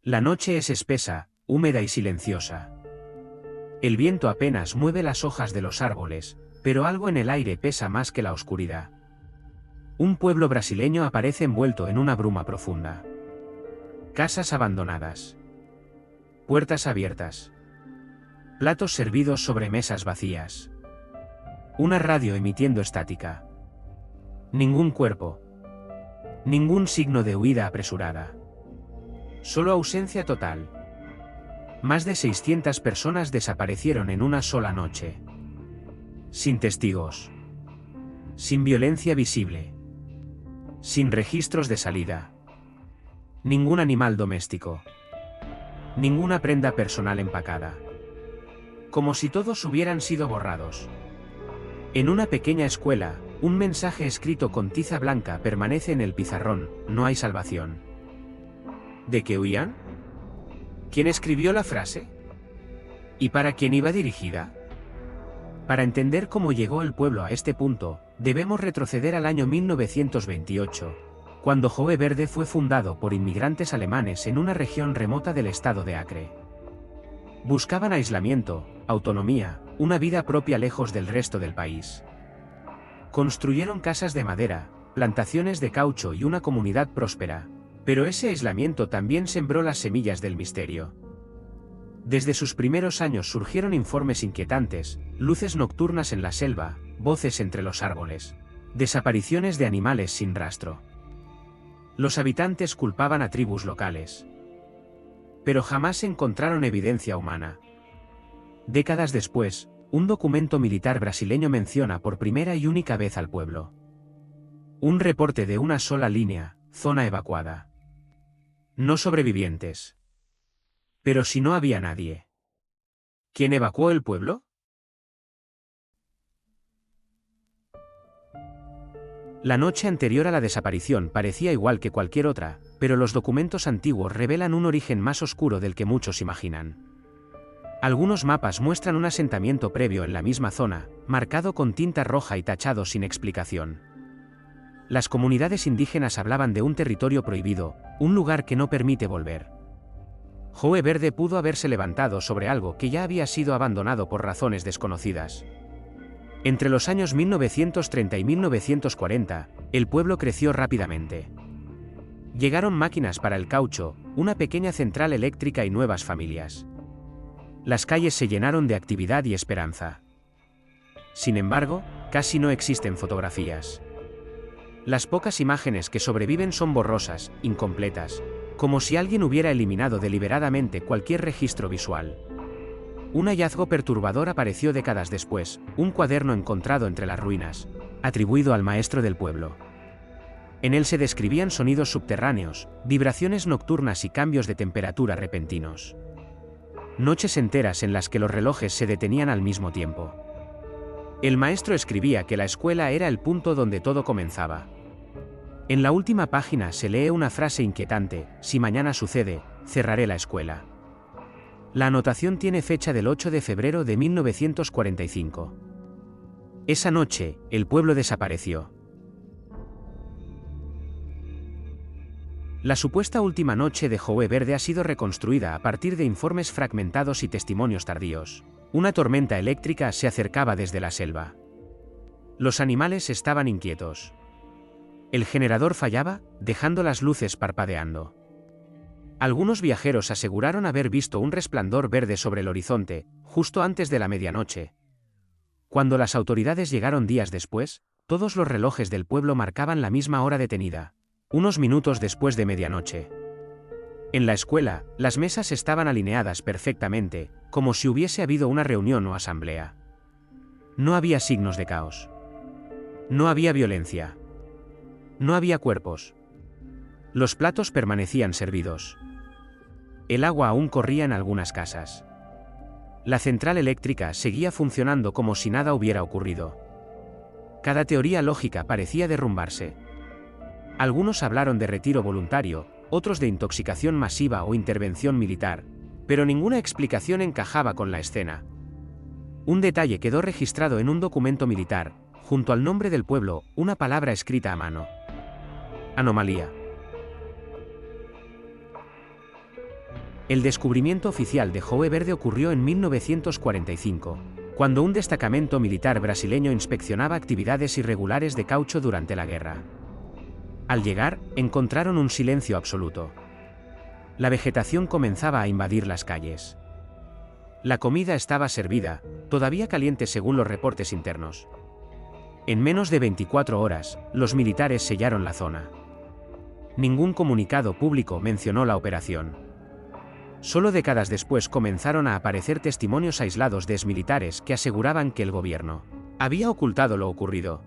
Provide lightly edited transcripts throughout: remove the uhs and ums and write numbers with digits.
La noche es espesa, húmeda y silenciosa. El viento apenas mueve las hojas de los árboles, pero algo en el aire pesa más que la oscuridad. Un pueblo brasileño aparece envuelto en una bruma profunda. Casas abandonadas. Puertas abiertas. Platos servidos sobre mesas vacías. Una radio emitiendo estática. Ningún cuerpo. Ningún signo de huida apresurada. Solo ausencia total. Más de 600 personas desaparecieron en una sola noche. Sin testigos. Sin violencia visible. Sin registros de salida. Ningún animal doméstico. Ninguna prenda personal empacada. Como si todos hubieran sido borrados. En una pequeña escuela, un mensaje escrito con tiza blanca permanece en el pizarrón: no hay salvación. ¿De qué huían? ¿Quién escribió la frase? ¿Y para quién iba dirigida? Para entender cómo llegó el pueblo a este punto, debemos retroceder al año 1928, cuando Joe Verde fue fundado por inmigrantes alemanes en una región remota del estado de Acre. Buscaban aislamiento, autonomía, una vida propia lejos del resto del país. Construyeron casas de madera, plantaciones de caucho y una comunidad próspera, pero ese aislamiento también sembró las semillas del misterio. Desde sus primeros años surgieron informes inquietantes: luces nocturnas en la selva, voces entre los árboles, desapariciones de animales sin rastro. Los habitantes culpaban a tribus locales, pero jamás encontraron evidencia humana. Décadas después, un documento militar brasileño menciona por primera y única vez al pueblo. Un reporte de una sola línea: zona evacuada. No sobrevivientes. Pero si no había nadie. ¿Quién evacuó el pueblo? La noche anterior a la desaparición parecía igual que cualquier otra, pero los documentos antiguos revelan un origen más oscuro del que muchos imaginan. Algunos mapas muestran un asentamiento previo en la misma zona, marcado con tinta roja y tachado sin explicación. Las comunidades indígenas hablaban de un territorio prohibido, un lugar que no permite volver. Joe Verde pudo haberse levantado sobre algo que ya había sido abandonado por razones desconocidas. Entre los años 1930 y 1940, el pueblo creció rápidamente. Llegaron máquinas para el caucho, una pequeña central eléctrica y nuevas familias. Las calles se llenaron de actividad y esperanza. Sin embargo, casi no existen fotografías. Las pocas imágenes que sobreviven son borrosas, incompletas, como si alguien hubiera eliminado deliberadamente cualquier registro visual. Un hallazgo perturbador apareció décadas después: un cuaderno encontrado entre las ruinas, atribuido al maestro del pueblo. En él se describían sonidos subterráneos, vibraciones nocturnas y cambios de temperatura repentinos. Noches enteras en las que los relojes se detenían al mismo tiempo. El maestro escribía que la escuela era el punto donde todo comenzaba. En la última página se lee una frase inquietante: si mañana sucede, cerraré la escuela. La anotación tiene fecha del 8 de febrero de 1945. Esa noche, el pueblo desapareció. La supuesta última noche de Joe Verde ha sido reconstruida a partir de informes fragmentados y testimonios tardíos. Una tormenta eléctrica se acercaba desde la selva. Los animales estaban inquietos. El generador fallaba, dejando las luces parpadeando. Algunos viajeros aseguraron haber visto un resplandor verde sobre el horizonte, justo antes de la medianoche. Cuando las autoridades llegaron días después, todos los relojes del pueblo marcaban la misma hora detenida, unos minutos después de medianoche. En la escuela, las mesas estaban alineadas perfectamente, como si hubiese habido una reunión o asamblea. No había signos de caos. No había violencia. No había cuerpos. Los platos permanecían servidos. El agua aún corría en algunas casas. La central eléctrica seguía funcionando como si nada hubiera ocurrido. Cada teoría lógica parecía derrumbarse. Algunos hablaron de retiro voluntario, otros de intoxicación masiva o intervención militar, pero ninguna explicación encajaba con la escena. Un detalle quedó registrado en un documento militar: junto al nombre del pueblo, una palabra escrita a mano: anomalía. El descubrimiento oficial de Joe Verde ocurrió en 1945, cuando un destacamento militar brasileño inspeccionaba actividades irregulares de caucho durante la guerra. Al llegar, encontraron un silencio absoluto. La vegetación comenzaba a invadir las calles. La comida estaba servida, todavía caliente según los reportes internos. En menos de 24 horas, los militares sellaron la zona. Ningún comunicado público mencionó la operación. Solo décadas después comenzaron a aparecer testimonios aislados de exmilitares que aseguraban que el gobierno había ocultado lo ocurrido.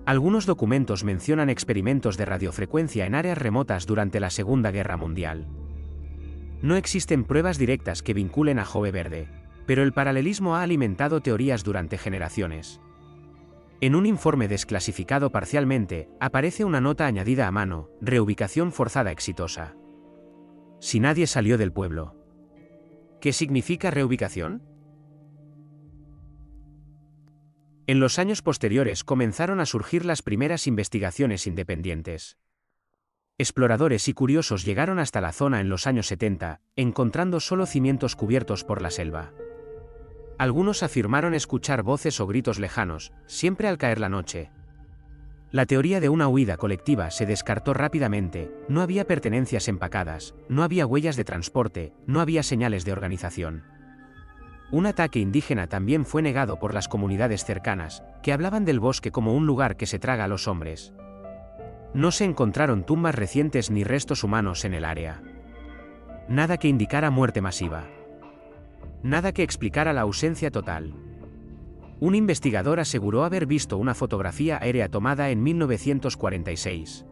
Algunos documentos mencionan experimentos de radiofrecuencia en áreas remotas durante la Segunda Guerra Mundial. No existen pruebas directas que vinculen a Joe Verde, pero el paralelismo ha alimentado teorías durante generaciones. En un informe desclasificado parcialmente, aparece una nota añadida a mano: reubicación forzada exitosa. Si nadie salió del pueblo. ¿Qué significa reubicación? En los años posteriores comenzaron a surgir las primeras investigaciones independientes. Exploradores y curiosos llegaron hasta la zona en los años 70, encontrando solo cimientos cubiertos por la selva. Algunos afirmaron escuchar voces o gritos lejanos, siempre al caer la noche. La teoría de una huida colectiva se descartó rápidamente: no había pertenencias empacadas, no había huellas de transporte, no había señales de organización. Un ataque indígena también fue negado por las comunidades cercanas, que hablaban del bosque como un lugar que se traga a los hombres. No se encontraron tumbas recientes ni restos humanos en el área. Nada que indicara muerte masiva. Nada que explicara la ausencia total. Un investigador aseguró haber visto una fotografía aérea tomada en 1946.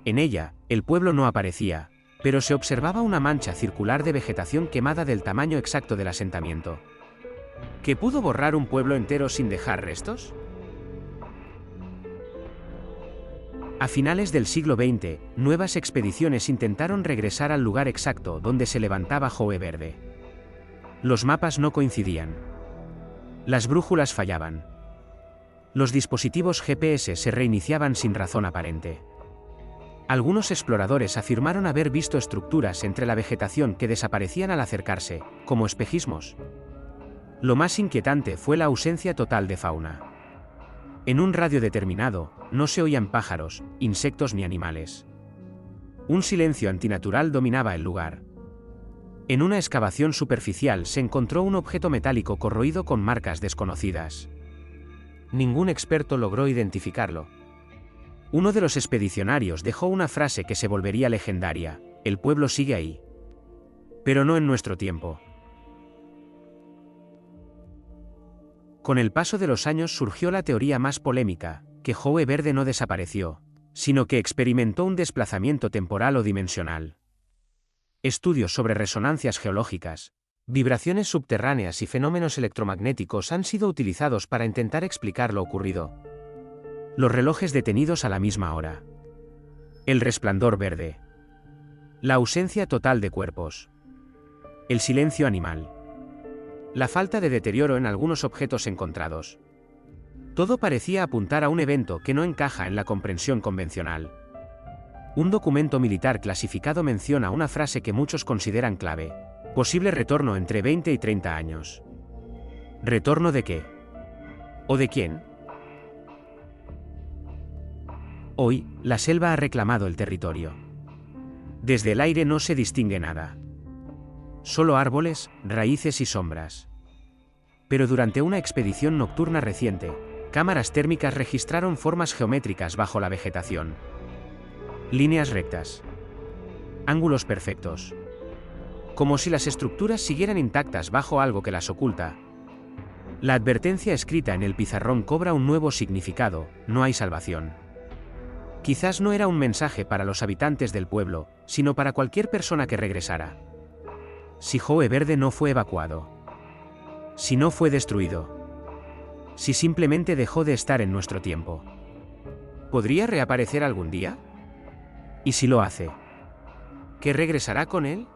En ella, el pueblo no aparecía, pero se observaba una mancha circular de vegetación quemada del tamaño exacto del asentamiento. ¿Que pudo borrar un pueblo entero sin dejar restos? A finales del siglo XX, nuevas expediciones intentaron regresar al lugar exacto donde se levantaba Joe Verde. Los mapas no coincidían. Las brújulas fallaban. Los dispositivos GPS se reiniciaban sin razón aparente. Algunos exploradores afirmaron haber visto estructuras entre la vegetación que desaparecían al acercarse, como espejismos. Lo más inquietante fue la ausencia total de fauna. En un radio determinado, no se oían pájaros, insectos ni animales. Un silencio antinatural dominaba el lugar. En una excavación superficial se encontró un objeto metálico corroído con marcas desconocidas. Ningún experto logró identificarlo. Uno de los expedicionarios dejó una frase que se volvería legendaria: el pueblo sigue ahí. Pero no en nuestro tiempo. Con el paso de los años surgió la teoría más polémica, que Joe Verde no desapareció, sino que experimentó un desplazamiento temporal o dimensional. Estudios sobre resonancias geológicas, vibraciones subterráneas y fenómenos electromagnéticos han sido utilizados para intentar explicar lo ocurrido. Los relojes detenidos a la misma hora. El resplandor verde. La ausencia total de cuerpos. El silencio animal. La falta de deterioro en algunos objetos encontrados. Todo parecía apuntar a un evento que no encaja en la comprensión convencional. Un documento militar clasificado menciona una frase que muchos consideran clave: posible retorno entre 20 y 30 años. ¿Retorno de qué? ¿O de quién? Hoy, la selva ha reclamado el territorio. Desde el aire no se distingue nada. Solo árboles, raíces y sombras. Pero durante una expedición nocturna reciente, cámaras térmicas registraron formas geométricas bajo la vegetación. Líneas rectas. Ángulos perfectos. Como si las estructuras siguieran intactas bajo algo que las oculta. La advertencia escrita en el pizarrón cobra un nuevo significado: no hay salvación. Quizás no era un mensaje para los habitantes del pueblo, sino para cualquier persona que regresara. Si Joe Verde no fue evacuado. Si no fue destruido. Si simplemente dejó de estar en nuestro tiempo. ¿Podría reaparecer algún día? ¿Y si lo hace? ¿Qué regresará con él?